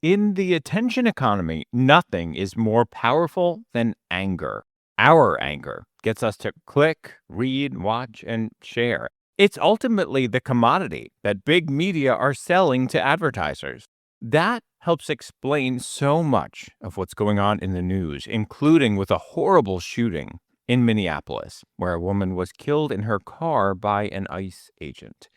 In the attention economy, nothing is more powerful than anger. Our anger gets us to click, read, watch, and share. It's ultimately the commodity that big media are selling to advertisers. That helps explain so much of what's going on in the news, including with a horrible shooting in Minneapolis, where a woman was killed in her car by an ICE agent.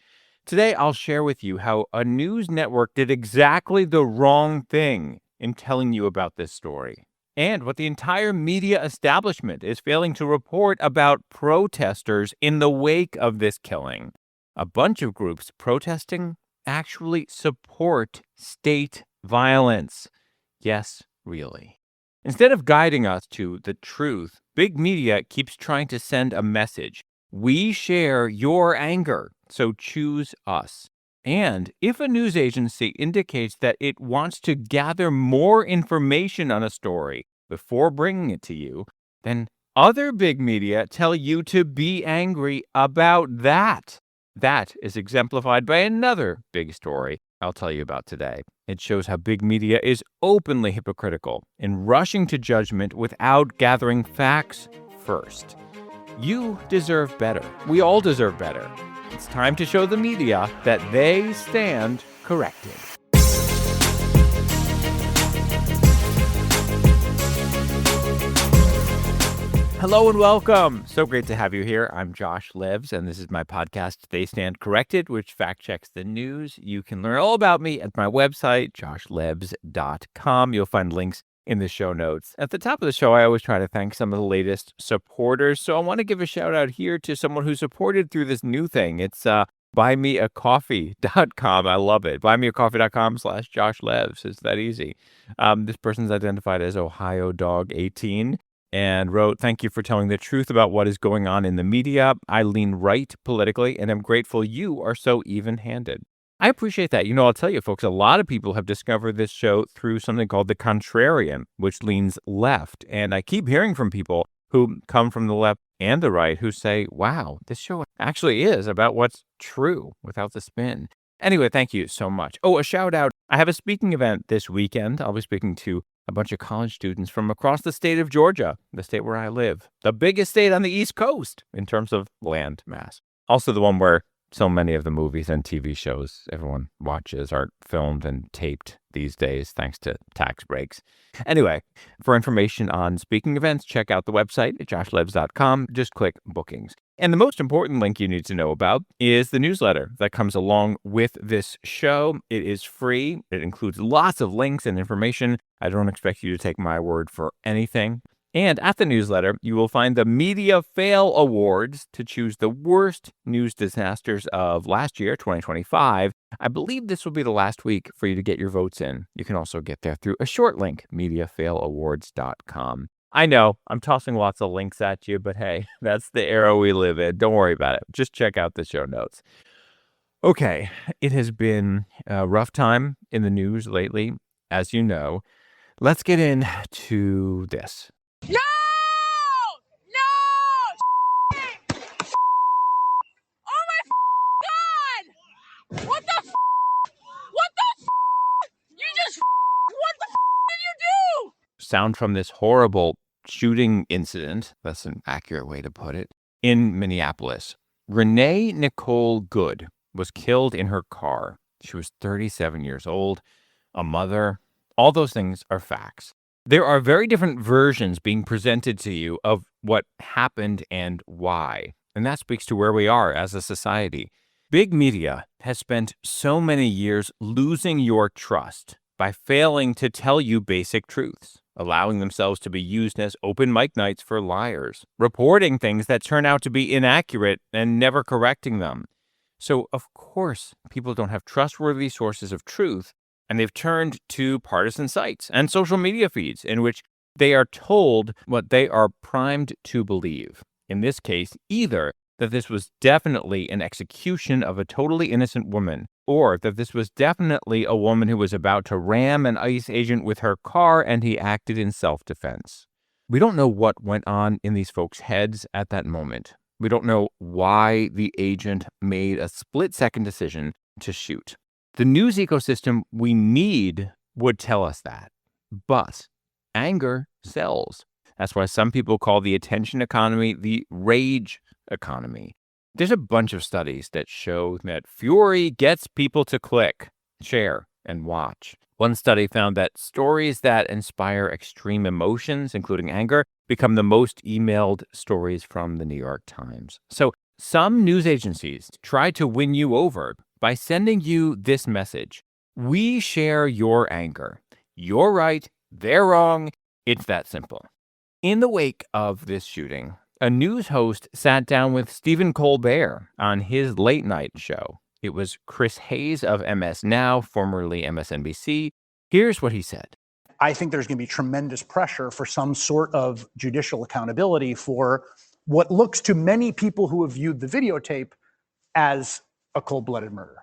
Today, I'll share with you how a news network did exactly the wrong thing in telling you about this story, and what the entire media establishment is failing to report about protesters in the wake of this killing. A bunch of groups protesting actually support state violence. Yes, really. Instead of guiding us to the truth, big media keeps trying to send a message. We share your anger, so choose us. And if a news agency indicates that it wants to gather more information on a story before bringing it to you, then other big media tell you to be angry about that. That is exemplified by another big story I'll tell you about today. It shows how big media is openly hypocritical in rushing to judgment without gathering facts first. You deserve better. We all deserve better. It's time to show the media that they stand corrected. Hello and welcome. So great to have you here. I'm Josh Levs, and this is my podcast, They Stand Corrected, which fact checks the news. You can learn all about me at my website, joshlevs.com. You'll find links in the show notes. At the top of the show, I always try to thank some of the latest supporters. So I want to give a shout out here to someone who supported through this new thing. It's buymeacoffee.com. I love it. Buymeacoffee.com/JoshLevs. It's that easy. This person's identified as Ohio Dog 18 and wrote, "Thank you for telling the truth about what is going on in the media. I lean right politically and am grateful you are so even-handed." I appreciate that. I'll tell you, folks, a lot of people have discovered this show through something called The Contrarian, which leans left. And I keep hearing from people who come from the left and the right who say, wow, this show actually is about what's true without the spin. Anyway, thank you so much. Oh, a shout out. I have a speaking event this weekend. I'll be speaking to a bunch of college students from across the state of Georgia, the state where I live, the biggest state on the East Coast in terms of land mass. Also the one where so many of the movies and TV shows everyone watches are filmed and taped these days, thanks to tax breaks. Anyway, for information on speaking events, check out the website at joshlevs.com. Just click bookings. And the most important link you need to know about is the newsletter that comes along with this show. It is free. It includes lots of links and information. I don't expect you to take my word for anything. And at the newsletter, you will find the Media Fail Awards to choose the worst news disasters of last year, 2025. I believe this will be the last week for you to get your votes in. You can also get there through a short link, mediafailawards.com. I know I'm tossing lots of links at you, but hey, that's the era we live in. Don't worry about it. Just check out the show notes. Okay, it has been a rough time in the news lately, as you know. Let's get into this. No! No! Oh my God! What the What the You just what the did you do? Sound from this horrible shooting incident, that's an accurate way to put it, in Minneapolis. Renee Nicole Good was killed in her car. She was 37 years old, a mother. All those things are facts. There are very different versions being presented to you of what happened and why. And that speaks to where we are as a society. Big media has spent so many years losing your trust by failing to tell you basic truths, allowing themselves to be used as open mic nights for liars, reporting things that turn out to be inaccurate and never correcting them. So, of course, people don't have trustworthy sources of truth, and they've turned to partisan sites and social media feeds in which they are told what they are primed to believe. In this case, either that this was definitely an execution of a totally innocent woman, or that this was definitely a woman who was about to ram an ICE agent with her car and he acted in self-defense. We don't know what went on in these folks' heads at that moment. We don't know why the agent made a split-second decision to shoot. The news ecosystem we need would tell us that. But anger sells. That's why some people call the attention economy the rage economy. There's a bunch of studies that show that fury gets people to click, share, and watch. One study found that stories that inspire extreme emotions, including anger, become the most emailed stories from the New York Times. So some news agencies try to win you over by sending you this message. We share your anger. You're right. They're wrong. It's that simple. In the wake of this shooting, a news host sat down with Stephen Colbert on his late night show. It was Chris Hayes of MS Now, formerly MSNBC. Here's what he said. I think there's going to be tremendous pressure for some sort of judicial accountability for what looks to many people who have viewed the videotape as a cold-blooded murder.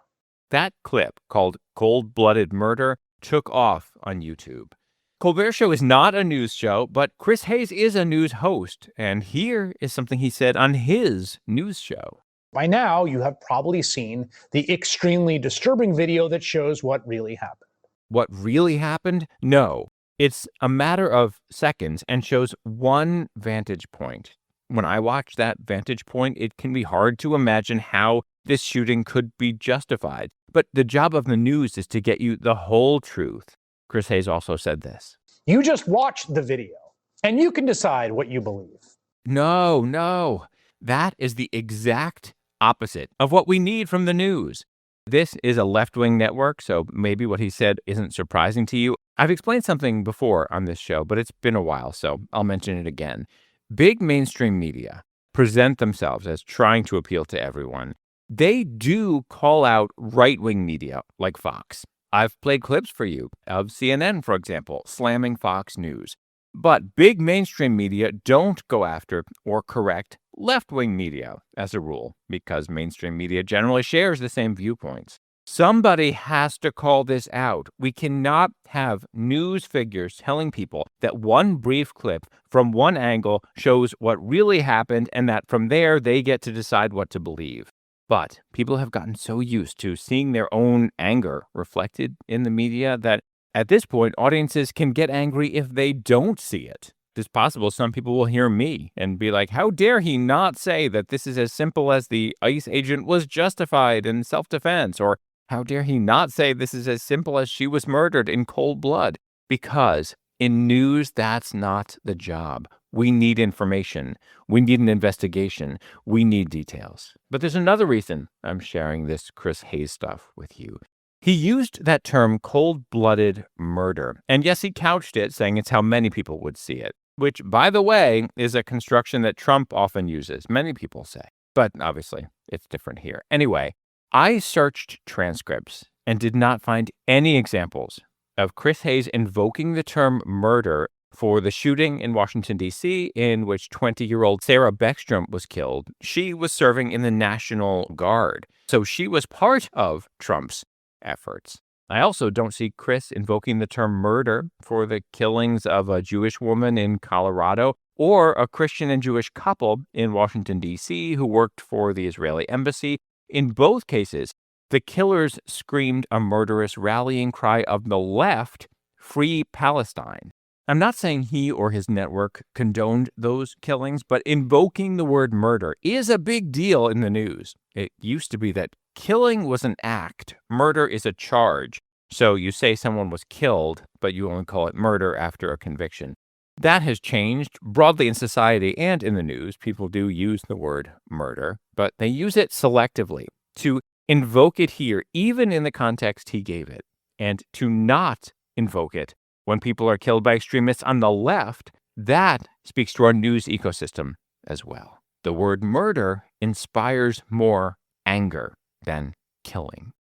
That clip, called Cold-Blooded Murder, took off on YouTube. Colbert Show is not a news show, but Chris Hayes is a news host, and here is something he said on his news show. By now, you have probably seen the extremely disturbing video that shows what really happened. What really happened? No. It's a matter of seconds and shows one vantage point. When I watch that vantage point, it can be hard to imagine how this shooting could be justified. But the job of the news is to get you the whole truth. Chris Hayes also said this. You just watch the video, and you can decide what you believe. No. That is the exact opposite of what we need from the news. This is a left-wing network, so maybe what he said isn't surprising to you. I've explained something before on this show, but it's been a while, so I'll mention it again. Big mainstream media present themselves as trying to appeal to everyone. They do call out right-wing media like Fox. I've played clips for you of CNN, for example, slamming Fox News. But big mainstream media don't go after or correct left-wing media as a rule, because mainstream media generally shares the same viewpoints. Somebody has to call this out. We cannot have news figures telling people that one brief clip from one angle shows what really happened and that from there they get to decide what to believe. But people have gotten so used to seeing their own anger reflected in the media that at this point, audiences can get angry if they don't see it. It's possible some people will hear me and be like, how dare he not say that this is as simple as the ICE agent was justified in self-defense? Or how dare he not say this is as simple as she was murdered in cold blood? Because in news, that's not the job. We need information. We need an investigation. We need details. But there's another reason I'm sharing this Chris Hayes stuff with you. He used that term cold-blooded murder. And yes, he couched it, saying it's how many people would see it, which, by the way, is a construction that Trump often uses, many people say. But obviously, it's different here. Anyway, I searched transcripts and did not find any examples of Chris Hayes invoking the term murder for the shooting in Washington, D.C., in which 20-year-old Sarah Beckstrom was killed. She was serving in the National Guard, so she was part of Trump's efforts. I also don't see Chris invoking the term murder for the killings of a Jewish woman in Colorado or a Christian and Jewish couple in Washington, D.C. who worked for the Israeli embassy. In both cases, the killers screamed a murderous rallying cry of the left, Free Palestine. I'm not saying he or his network condoned those killings, but invoking the word murder is a big deal in the news. It used to be that killing was an act. Murder is a charge. So you say someone was killed, but you only call it murder after a conviction. That has changed broadly in society and in the news. People do use the word murder, but they use it selectively. To invoke it here, even in the context he gave it, and to not invoke it when people are killed by extremists on the left, that speaks to our news ecosystem as well. The word murder inspires more anger than killing.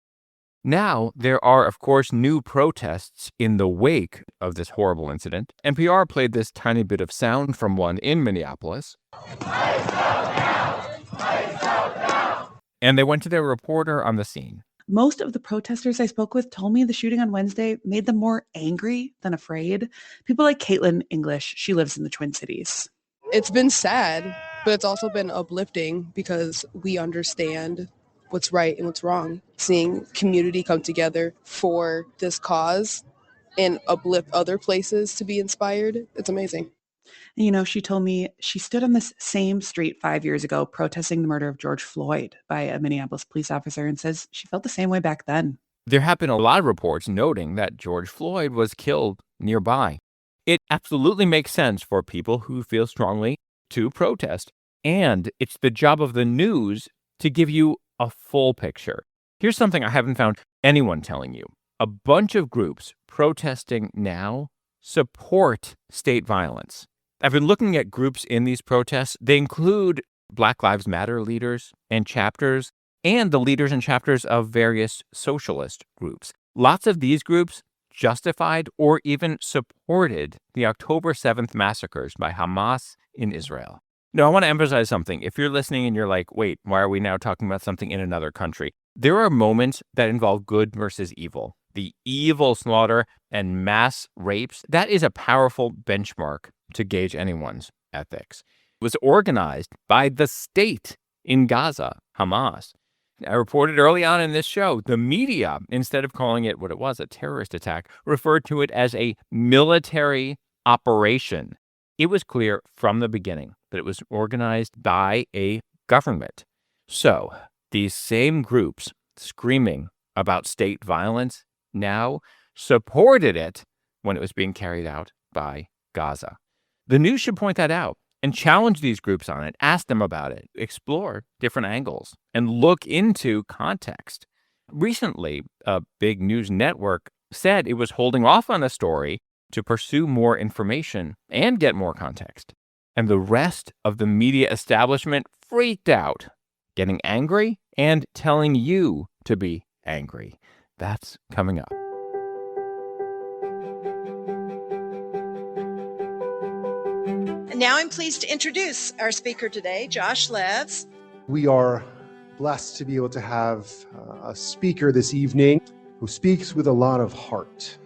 Now, there are, of course, new protests in the wake of this horrible incident. NPR played this tiny bit of sound from one in Minneapolis. And they went to their reporter on the scene. Most of the protesters I spoke with told me the shooting on Wednesday made them more angry than afraid. People like Caitlin English, she lives in the Twin Cities. It's been sad, but it's also been uplifting because we understand what's right and what's wrong. Seeing community come together for this cause and uplift other places to be inspired. It's amazing. You know, she told me she stood on this same street 5 years ago protesting the murder of George Floyd by a Minneapolis police officer and says she felt the same way back then. There have been a lot of reports noting that George Floyd was killed nearby. It absolutely makes sense for people who feel strongly to protest, and it's the job of the news to give you a full picture. Here's something I haven't found anyone telling you. A bunch of groups protesting now support state violence. I've been looking at groups in these protests. They include Black Lives Matter leaders and chapters, and the leaders and chapters of various socialist groups. Lots of these groups justified or even supported the October 7th massacres by Hamas in Israel. Now, I want to emphasize something. If you're listening and you're like, wait, why are we now talking about something in another country? There are moments that involve good versus evil. The evil slaughter and mass rapes, that is a powerful benchmark to gauge anyone's ethics. It was organized by the state in Gaza, Hamas. I reported early on in this show, the media, instead of calling it what it was, a terrorist attack, referred to it as a military operation. It was clear from the beginning that it was organized by a government. So these same groups screaming about state violence now supported it when it was being carried out by Gaza. The news should point that out and challenge these groups on it, ask them about it, explore different angles, and look into context. Recently, a big news network said it was holding off on a story to pursue more information and get more context. And the rest of the media establishment freaked out, getting angry and telling you to be angry. That's coming up. And now I'm pleased to introduce our speaker today, Josh Levs. We are blessed to be able to have a speaker this evening who speaks with a lot of heart.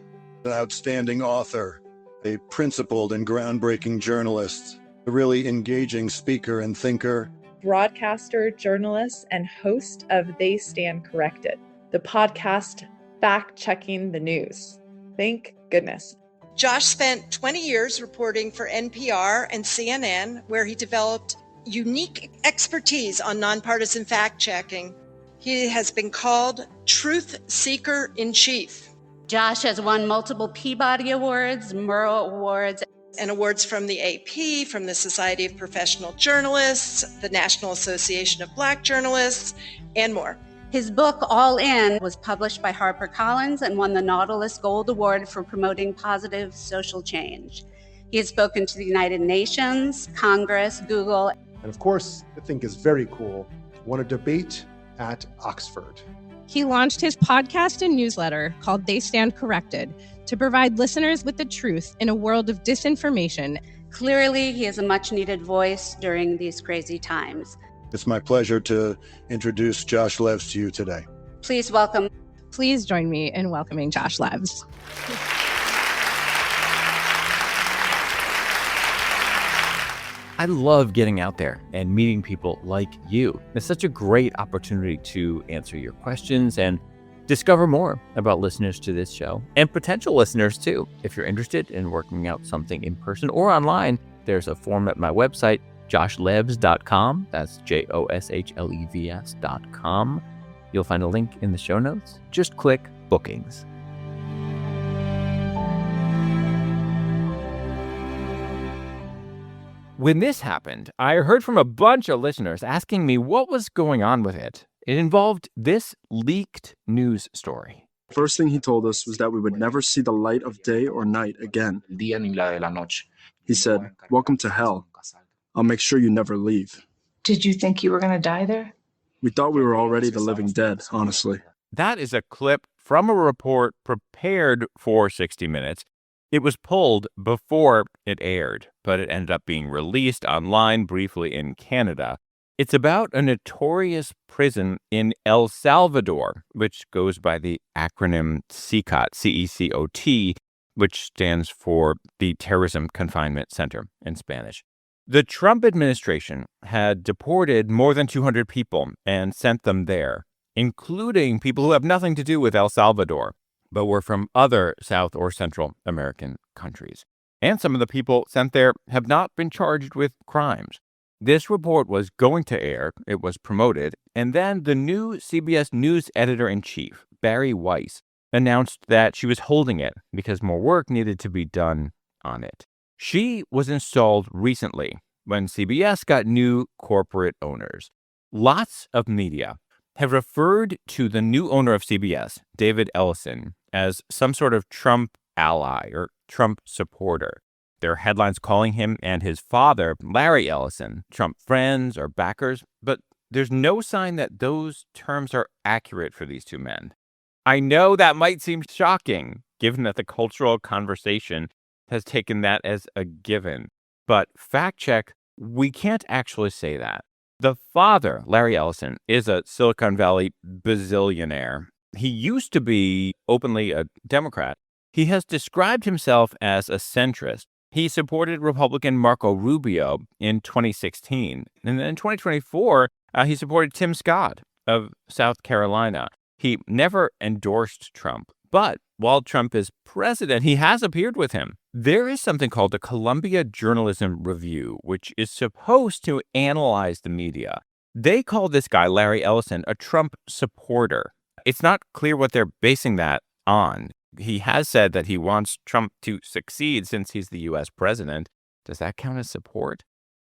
An outstanding author, a principled and groundbreaking journalist, a really engaging speaker and thinker. Broadcaster, journalist, and host of They Stand Corrected, the podcast fact-checking the news. Thank goodness. Josh spent 20 years reporting for NPR and CNN, where he developed unique expertise on nonpartisan fact-checking. He has been called Truth Seeker in Chief. Josh has won multiple Peabody Awards, Murrow Awards, and awards from the AP, from the Society of Professional Journalists, the National Association of Black Journalists, and more. His book, All In, was published by HarperCollins and won the Nautilus Gold Award for promoting positive social change. He has spoken to the United Nations, Congress, Google. And of course, I think is very cool, won a debate at Oxford. He launched his podcast and newsletter called They Stand Corrected to provide listeners with the truth in a world of disinformation. Clearly, he is a much-needed voice during these crazy times. It's my pleasure to introduce Josh Levs to you today. Please welcome. Please join me in welcoming Josh Levs. I love getting out there and meeting people like you. It's such a great opportunity to answer your questions and discover more about listeners to this show and potential listeners too. If you're interested in working out something in person or online, there's a form at my website, joshlevs.com. That's JOSHLEVS.com. You'll find a link in the show notes. Just click bookings. When this happened, I heard from a bunch of listeners asking me what was going on with it. It involved this leaked news story. First thing he told us was that we would never see the light of day or night again. He said, "Welcome to hell. I'll make sure you never leave." Did you think you were going to die there? We thought we were already the living dead, honestly. That is a clip from a report prepared for 60 Minutes. It was pulled before it aired, but it ended up being released online briefly in Canada. It's about a notorious prison in El Salvador, which goes by the acronym CECOT, C-E-C-O-T, which stands for the Terrorism Confinement Center in Spanish. The Trump administration had deported more than 200 people and sent them there, including people who have nothing to do with El Salvador. but were from other South or Central American countries. And some of the people sent there have not been charged with crimes. This report was going to air, it was promoted, and then the new CBS News editor-in-chief, Barry Weiss, announced that she was holding it because more work needed to be done on it. She was installed recently when CBS got new corporate owners. Lots of media have referred to the new owner of CBS, David Ellison, as some sort of Trump ally or Trump supporter. There are headlines calling him and his father, Larry Ellison, Trump friends or backers, but there's no sign that those terms are accurate for these two men. I know that might seem shocking, given that the cultural conversation has taken that as a given. But fact check, we can't actually say that. The father, Larry Ellison, is a Silicon Valley bazillionaire. He used to be openly a Democrat. He has described himself as a centrist. He supported Republican Marco Rubio in 2016. And then in 2024, he supported Tim Scott of South Carolina. He never endorsed Trump. But while Trump is president, he has appeared with him. There is something called the Columbia Journalism Review, which is supposed to analyze the media. They call this guy, Larry Ellison, a Trump supporter. It's not clear what they're basing that on. He has said that he wants Trump to succeed since he's the U.S. president. Does that count as support?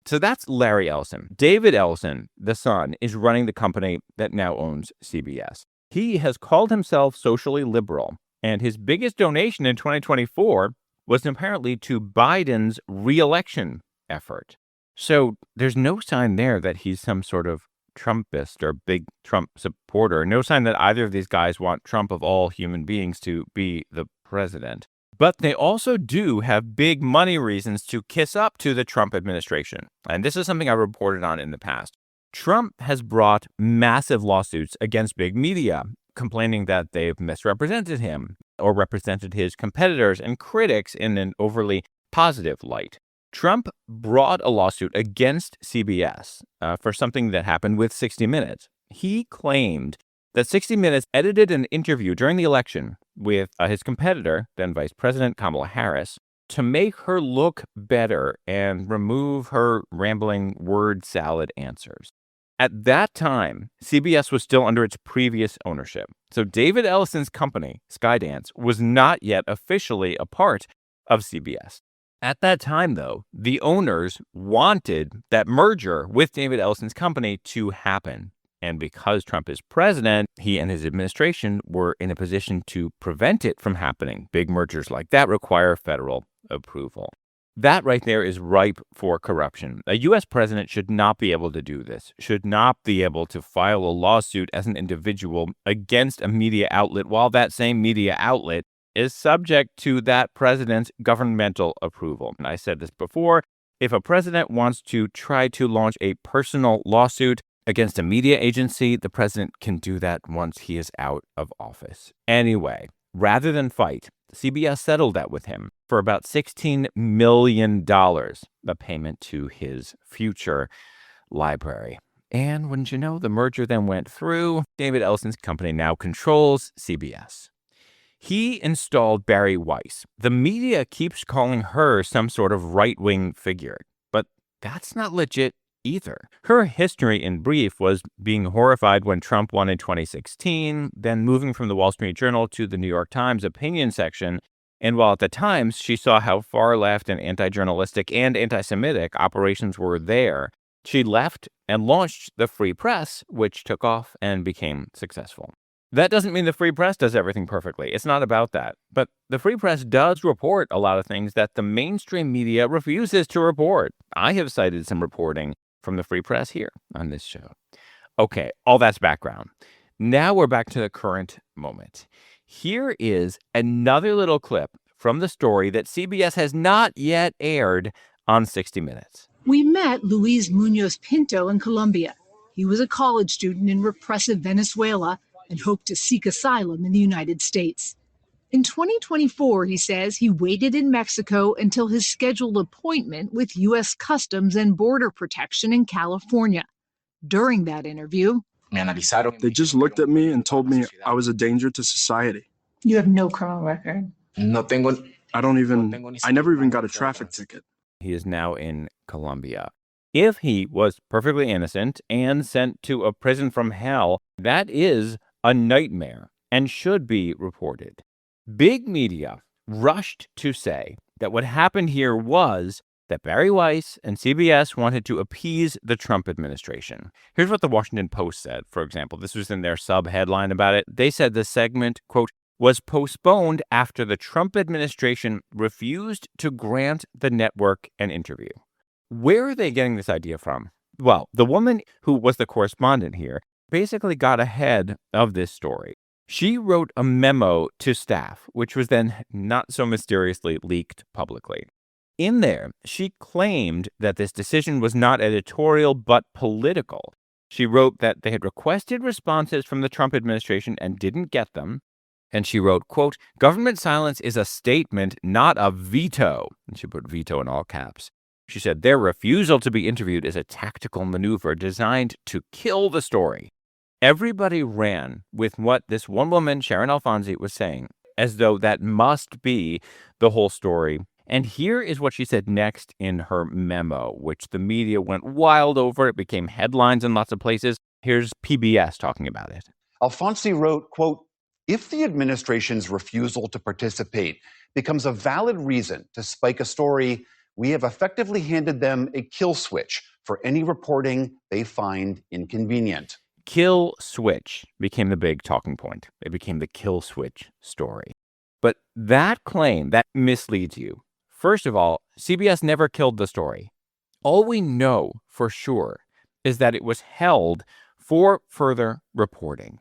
So that's Larry Ellison. David Ellison, the son, is running the company that now owns CBS. He has called himself socially liberal, and his biggest donation in 2024 was apparently to Biden's re-election effort. So there's no sign there that he's some sort of Trumpist or big Trump supporter. No sign that either of these guys want Trump of all human beings to be the president. But they also do have big money reasons to kiss up to the Trump administration. And this is something I reported on in the past. Trump has brought massive lawsuits against big media, complaining that they've misrepresented him or represented his competitors and critics in an overly positive light. Trump brought a lawsuit against CBS for something that happened with 60 Minutes. He claimed that 60 Minutes edited an interview during the election with his competitor, then Vice President Kamala Harris, to make her look better and remove her rambling word salad answers. At that time, CBS was still under its previous ownership. So David Ellison's company, Skydance, was not yet officially a part of CBS. At that time, though, the owners wanted that merger with David Ellison's company to happen. And because Trump is president, he and his administration were in a position to prevent it from happening. Big mergers like that require federal approval. That right there is ripe for corruption. A U.S. president should not be able to do this, should not be able to file a lawsuit as an individual against a media outlet while that same media outlet is subject to that president's governmental approval. And I said this before, if a president wants to try to launch a personal lawsuit against a media agency, the president can do that once he is out of office. Anyway, rather than fight, CBS settled that with him for about $16 million, a payment to his future library. And wouldn't you know, the merger then went through. David Ellison's company now controls CBS. He installed Barry Weiss. The media keeps calling her some sort of right-wing figure, but that's not legit either. Her history in brief was being horrified when Trump won in 2016, then moving from the Wall Street Journal to the New York Times opinion section. And while at the Times she saw how far left and anti-journalistic and anti-Semitic operations were there, she left and launched the Free Press, which took off and became successful. That doesn't mean the Free Press does everything perfectly. It's not about that. But the Free Press does report a lot of things that the mainstream media refuses to report. I have cited some reporting from the Free Press here on this show. Okay, all that's background. Now we're back to the current moment. Here is another little clip from the story that CBS has not yet aired on 60 Minutes. We met Luis Munoz Pinto in Colombia. He was a college student in repressive Venezuela and hoped to seek asylum in the United States. In 2024, he says he waited in Mexico until his scheduled appointment with U.S. Customs and Border Protection in California. During that interview, They just looked at me and told me I was a danger to society. You have no criminal record. I never even got a traffic ticket. He is now in Colombia. If he was perfectly innocent and sent to a prison from hell, that is a nightmare and should be reported. Big media rushed to say that what happened here was that Barry Weiss and CBS wanted to appease the Trump administration. Here's what the Washington Post said, for example. This was in their sub-headline about it. They said the segment, quote, was postponed after the Trump administration refused to grant the network an interview. Where are they getting this idea from? Well, the woman who was the correspondent here basically got ahead of this story. She wrote a memo to staff, which was then not so mysteriously leaked publicly. In there, she claimed that this decision was not editorial but political. She wrote that they had requested responses from the Trump administration and didn't get them. And she wrote, quote, government silence is a statement, not a veto. And she put veto in all caps. She said their refusal to be interviewed is a tactical maneuver designed to kill the story. Everybody ran with what this one woman, Sharon Alfonsi, was saying, as though that must be the whole story. And here is what she said next in her memo, which the media went wild over. It became headlines in lots of places. Here's PBS talking about it. Alfonsi wrote, quote, if the administration's refusal to participate becomes a valid reason to spike a story, we have effectively handed them a kill switch for any reporting they find inconvenient. Kill switch became the big talking point. It became the kill switch story. But that claim, that misleads you. First of all, CBS never killed the story. All we know for sure is that it was held for further reporting.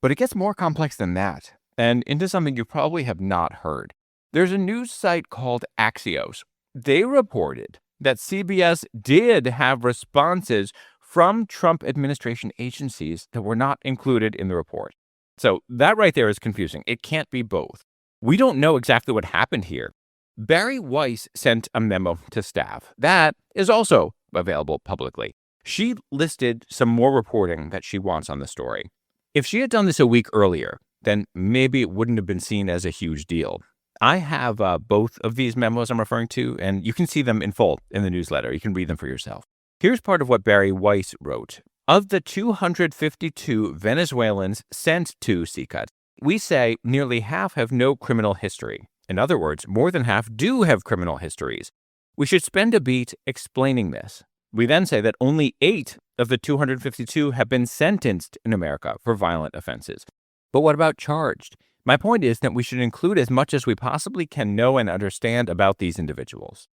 But it gets more complex than that, and into something you probably have not heard. There's a news site called Axios. They reported that CBS did have responses from Trump administration agencies that were not included in the report. So that right there is confusing. It can't be both. We don't know exactly what happened here. Barry Weiss sent a memo to staff. That is also available publicly. She listed some more reporting that she wants on the story. If she had done this a week earlier, then maybe it wouldn't have been seen as a huge deal. I have both of these memos I'm referring to, and you can see them in full in the newsletter. You can read them for yourself. Here's part of what Barry Weiss wrote. Of the 252 Venezuelans sent to CCUT, we say nearly half have no criminal history. In other words, more than half do have criminal histories. We should spend a beat explaining this. We then say that only 8 of the 252 have been sentenced in America for violent offenses. But what about charged? My point is that we should include as much as we possibly can know and understand about these individuals.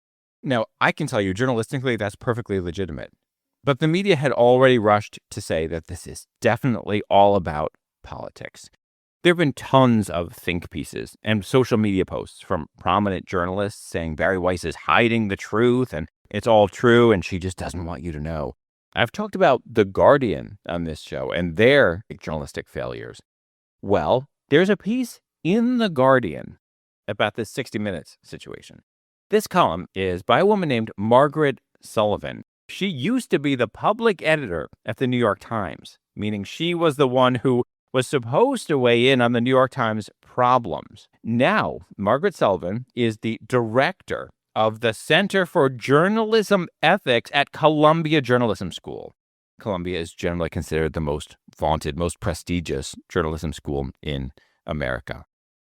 Now, I can tell you journalistically that's perfectly legitimate. But the media had already rushed to say that this is definitely all about politics. There have been tons of think pieces and social media posts from prominent journalists saying Barry Weiss is hiding the truth and it's all true and she just doesn't want you to know. I've talked about The Guardian on this show and their journalistic failures. Well, there's a piece in The Guardian about this 60 Minutes situation. This column is by a woman named Margaret Sullivan. She used to be the public editor at the New York Times, meaning she was the one who was supposed to weigh in on the New York Times problems. Now, Margaret Sullivan is the director of the Center for Journalism Ethics at Columbia Journalism School. Columbia is generally considered the most vaunted, most prestigious journalism school in America.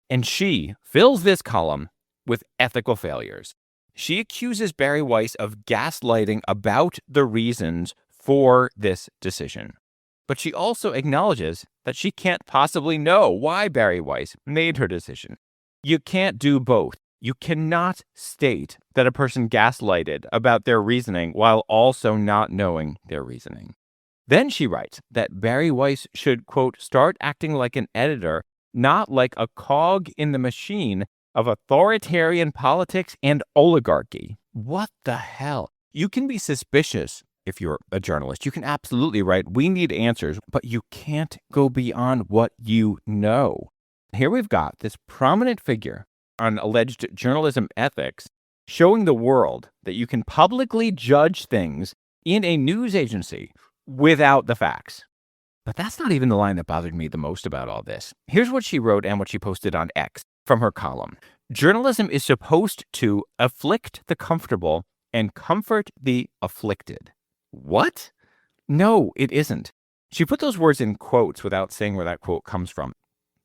And she fills this column with ethical failures. She accuses Barry Weiss of gaslighting about the reasons for this decision. But she also acknowledges that she can't possibly know why Barry Weiss made her decision. You can't do both. You cannot state that a person gaslighted about their reasoning while also not knowing their reasoning. Then she writes that Barry Weiss should, quote, start acting like an editor, not like a cog in the machine of authoritarian politics and oligarchy. What the hell? You can be suspicious if you're a journalist. You can absolutely write, we need answers, but you can't go beyond what you know. Here we've got this prominent figure on alleged journalism ethics showing the world that you can publicly judge things in a news agency without the facts. But that's not even the line that bothered me the most about all this. Here's what she wrote and what she posted on X from her column. Journalism is supposed to afflict the comfortable and comfort the afflicted. What? No, it isn't. She put those words in quotes without saying where that quote comes from.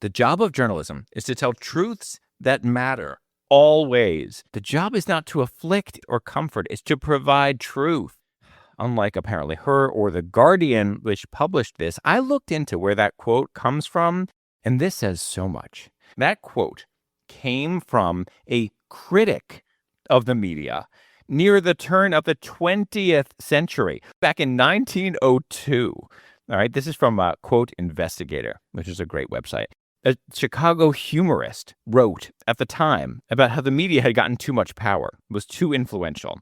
The job of journalism is to tell truths that matter, always. The job is not to afflict or comfort, it's to provide truth. Unlike apparently her or The Guardian, which published this, I looked into where that quote comes from, and this says so much. That quote came from a critic of the media near the turn of the 20th century, back in 1902. All right, this is from Quote Investigator, which is a great website. A Chicago humorist wrote at the time about how the media had gotten too much power, was too influential.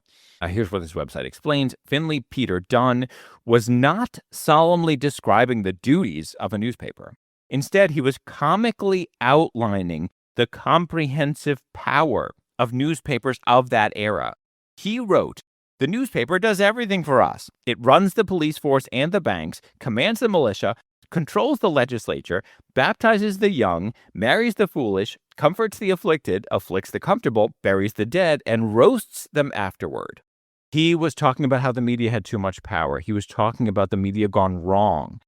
Here's what this website explains. Finley Peter Dunn was not solemnly describing the duties of a newspaper. Instead, he was comically outlining the comprehensive power of newspapers of that era. He wrote, "The newspaper does everything for us. It runs the police force and the banks, commands the militia, controls the legislature, baptizes the young, marries the foolish, comforts the afflicted, afflicts the comfortable, buries the dead, and roasts them afterward." He was talking about how the media had too much power. He was talking about the media gone wrong.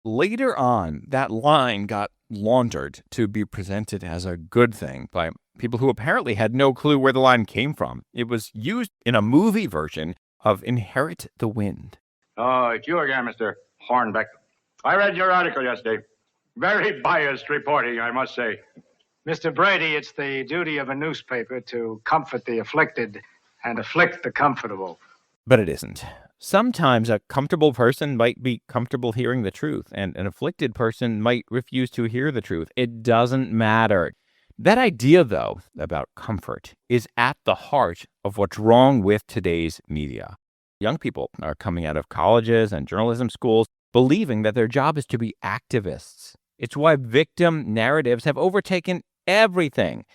Later on, that line got laundered to be presented as a good thing by people who apparently had no clue where the line came from. It was used in a movie version of Inherit the Wind. Oh, it's you again, Mr. Hornbeck. I read your article yesterday. Very biased reporting, I must say. Mr. Brady, it's the duty of a newspaper to comfort the afflicted and afflict the comfortable. But it isn't. Sometimes a comfortable person might be comfortable hearing the truth, and an afflicted person might refuse to hear the truth. It doesn't matter. That idea, though, about comfort is at the heart of what's wrong with today's media. Young people are coming out of colleges and journalism schools believing that their job is to be activists. It's why victim narratives have overtaken everything.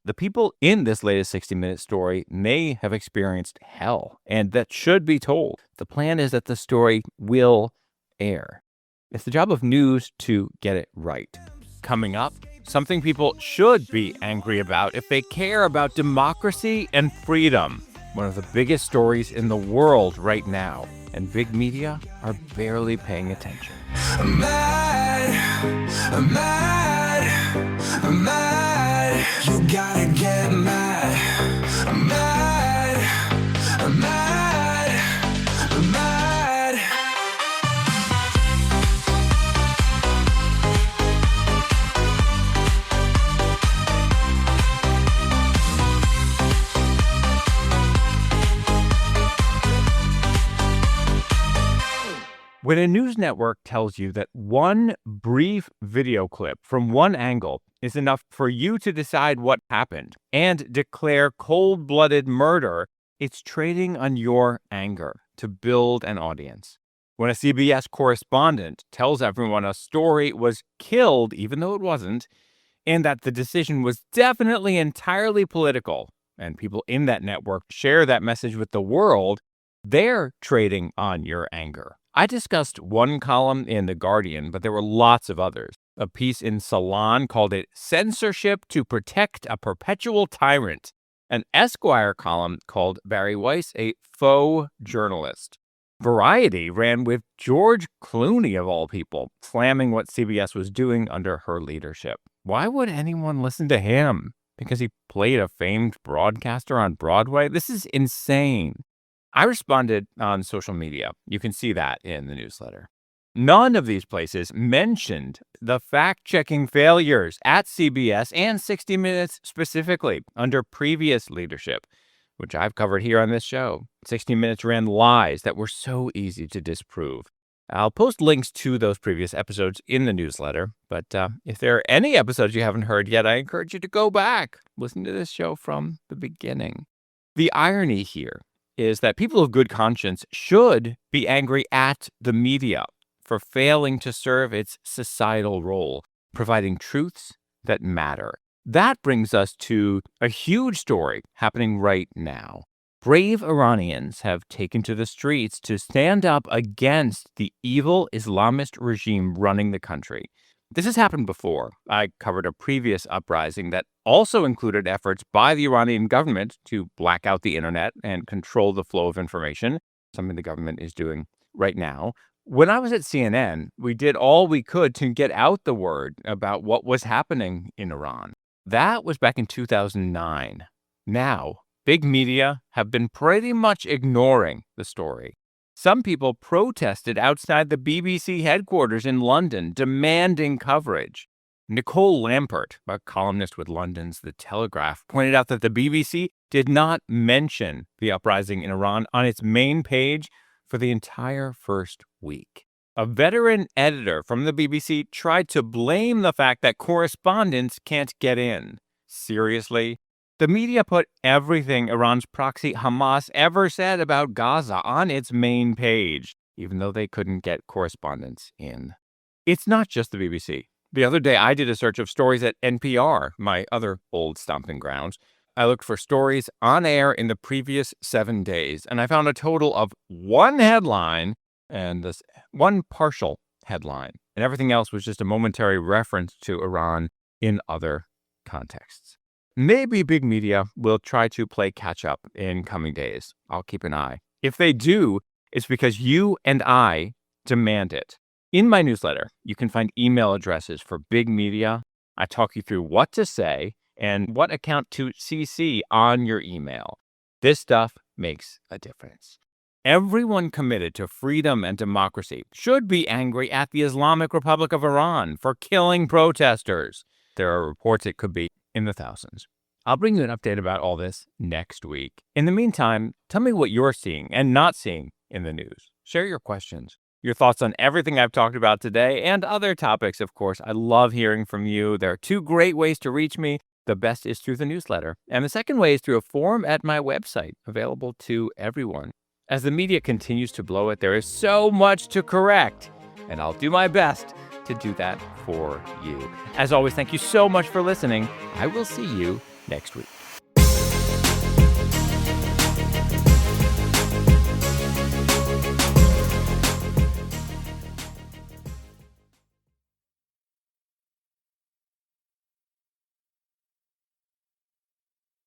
The people in this latest 60-minute story may have experienced hell, and that should be told. The plan is that the story will air. It's the job of news to get it right. Coming up, something people should be angry about if they care about democracy and freedom. One of the biggest stories in the world right now, and big media are barely paying attention. I'm mad, I'm mad, I'm mad. You gotta get mad. I'm mad, I'm mad, I'm mad. When a news network tells you that one brief video clip from one angle is enough for you to decide what happened and declare cold-blooded murder, it's trading on your anger to build an audience. When a CBS correspondent tells everyone a story was killed, even though it wasn't, and that the decision was definitely entirely political, and people in that network share that message with the world, they're trading on your anger. I discussed one column in The Guardian, but there were lots of others. A piece in Salon called it Censorship to Protect a Perpetual Tyrant. An Esquire column called Barry Weiss a faux journalist. Variety ran with George Clooney, of all people, slamming what CBS was doing under her leadership. Why would anyone listen to him? Because he played a famed broadcaster on Broadway? This is insane. I responded on social media. You can see that in the newsletter. None of these places mentioned the fact-checking failures at CBS and 60 Minutes specifically under previous leadership, which I've covered here on this show. 60 Minutes ran lies that were so easy to disprove. I'll post links to those previous episodes in the newsletter, but if there are any episodes you haven't heard yet, I encourage you to go back, listen to this show from the beginning. The irony here is that people of good conscience should be angry at the media for failing to serve its societal role, providing truths that matter. That brings us to a huge story happening right now. Brave Iranians have taken to the streets to stand up against the evil Islamist regime running the country. This has happened before. I covered a previous uprising that also included efforts by the Iranian government to black out the internet and control the flow of information, something the government is doing right now. When I was at CNN, we did all we could to get out the word about what was happening in Iran. That was back in 2009. Now, big media have been pretty much ignoring the story. Some people protested outside the BBC headquarters in London, demanding coverage. Nicole Lampert, a columnist with London's The Telegraph, pointed out that the BBC did not mention the uprising in Iran on its main page for the entire first week. A veteran editor from the BBC tried to blame the fact that correspondents can't get in. Seriously? The media put everything Iran's proxy Hamas ever said about Gaza on its main page, even though they couldn't get correspondents in. It's not just the BBC. The other day, I did a search of stories at NPR, my other old stomping grounds. I looked for stories on air in the previous 7 days, and I found a total of one headline and this one partial headline. And everything else was just a momentary reference to Iran in other contexts. Maybe big media will try to play catch up in coming days. I'll keep an eye. If they do, it's because you and I demand it. In my newsletter, you can find email addresses for big media. I talk you through what to say and what account to CC on your email. This stuff makes a difference. Everyone committed to freedom and democracy should be angry at the Islamic Republic of Iran for killing protesters. There are reports it could be in the thousands. I'll bring you an update about all this next week. In the meantime, tell me what you're seeing and not seeing in the news. Share your questions, your thoughts on everything I've talked about today and other topics, of course. I love hearing from you. There are two great ways to reach me. The best is through the newsletter, and the second way is through a form at my website, available to everyone. As the media continues to blow it, there is so much to correct, and I'll do my best to do that for you. As always, thank you so much for listening. I will see you next week.